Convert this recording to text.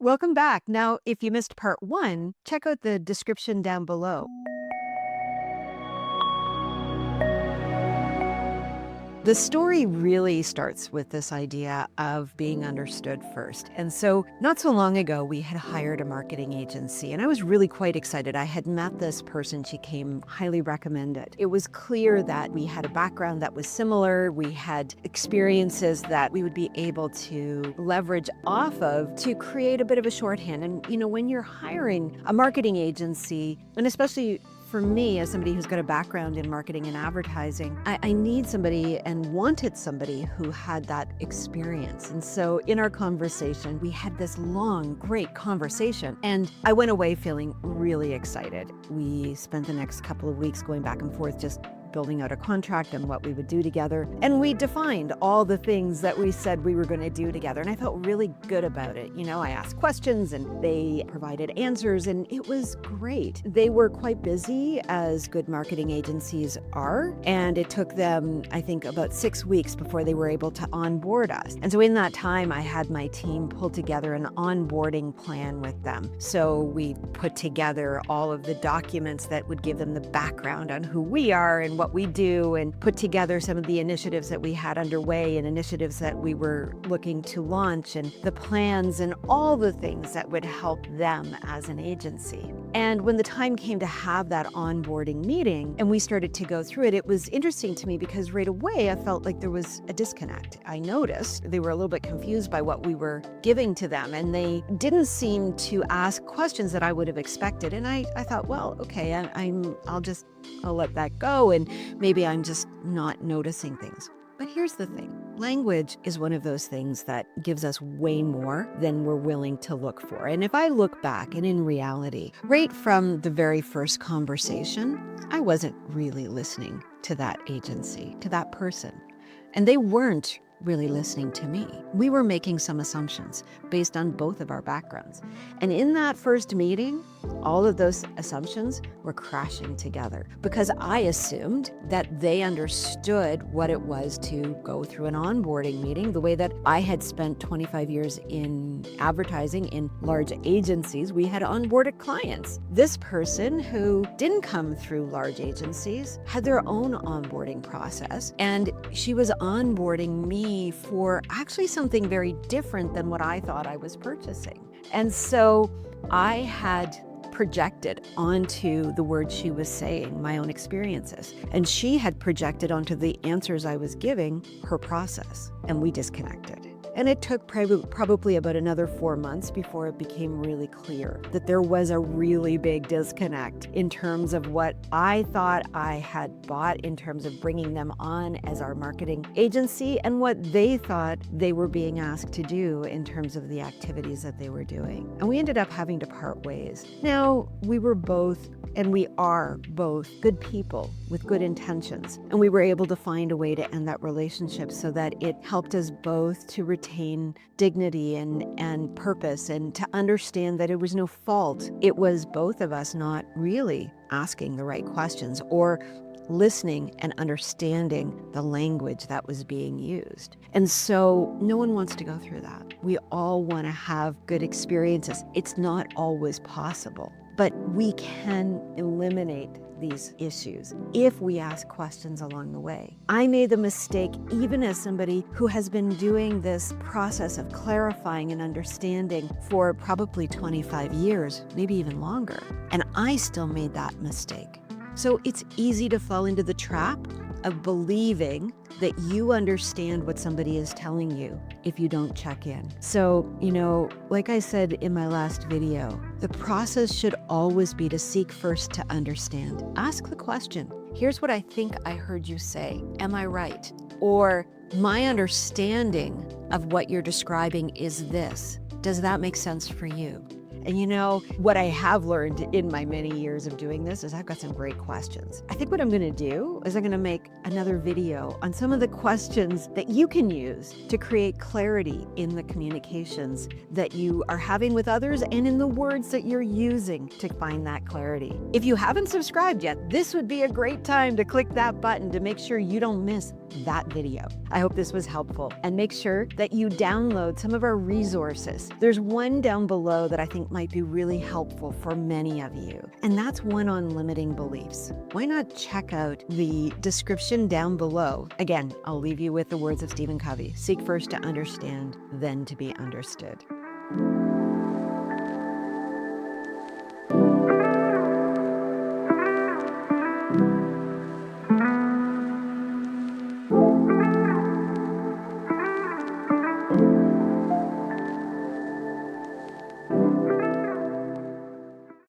Welcome back. Now, if you missed part one, check out the description down below. The story really starts with this idea of being understood first. And so, not so long ago, we had hired a marketing agency, and I was really quite excited. I had met this person, she came highly recommended. It was clear that we had a background that was similar, we had experiences that we would be able to leverage off of to create a bit of a shorthand. And, when you're hiring a marketing agency, and especially for me, as somebody who's got a background in marketing and advertising, I need somebody and wanted somebody who had that experience. And so in our conversation, we had this long, great conversation, and I went away feeling really excited. We spent the next couple of weeks going back and forth, just building out a contract and what we would do together. And we defined all the things that we said we were going to do together. And I felt really good about it. I asked questions and they provided answers, and it was great. They were quite busy, as good marketing agencies are. And it took them, I think, about 6 weeks before they were able to onboard us. And so in that time, I had my team pull together an onboarding plan with them. So we put together all of the documents that would give them the background on who we are and what we do, and put together some of the initiatives that we had underway and initiatives that we were looking to launch, and the plans and all the things that would help them as an agency. And when the time came to have that onboarding meeting and we started to go through it, it was interesting to me because right away I felt like there was a disconnect. I noticed they were a little bit confused by what we were giving to them, and they didn't seem to ask questions that I would have expected. And I thought, well, okay, I'll let that go, and maybe I'm just not noticing things. But here's the thing. Language is one of those things that gives us way more than we're willing to look for. And if I look back, and in reality, right from the very first conversation, I wasn't really listening to that agency, to that person. And they weren't really listening to me. We were making some assumptions based on both of our backgrounds. And in that first meeting, all of those assumptions were crashing together because I assumed that they understood what it was to go through an onboarding meeting the way that I had spent 25 years in advertising in large agencies. We had onboarded clients. This person, who didn't come through large agencies, had their own onboarding process, and she was onboarding me for actually something very different than what I thought I was purchasing. And so I had projected onto the words she was saying my own experiences, and she had projected onto the answers I was giving her process, and we disconnected. And it took probably about another 4 months before it became really clear that there was a really big disconnect in terms of what I thought I had bought in terms of bringing them on as our marketing agency, and what they thought they were being asked to do in terms of the activities that they were doing. And we ended up having to part ways. Now, we were both, and we are both, good people with good intentions. And we were able to find a way to end that relationship so that it helped us both to retain dignity and purpose, and to understand that it was no fault. It was both of us not really asking the right questions or listening and understanding the language that was being used. And so no one wants to go through that. We all want to have good experiences. It's not always possible, but we can eliminate these issues if we ask questions along the way. I made the mistake, even as somebody who has been doing this process of clarifying and understanding for probably 25 years, maybe even longer, and I still made that mistake. So it's easy to fall into the trap of believing that you understand what somebody is telling you if you don't check in. So, like I said in my last video, the process should always be to seek first to understand. Ask the question, here's what I think I heard you say. Am I right? Or my understanding of what you're describing is this. Does that make sense for you? And what I have learned in my many years of doing this is I've got some great questions. I think what I'm going to do is I'm going to make another video on some of the questions that you can use to create clarity in the communications that you are having with others and in the words that you're using to find that clarity. If you haven't subscribed yet, this would be a great time to click that button to make sure you don't miss that video. I hope this was helpful, and make sure that you download some of our resources. There's one down below that I think might be really helpful for many of you, and that's one on limiting beliefs. Why not check out the description down below? Again, I'll leave you with the words of Stephen Covey: seek first to understand, then to be understood.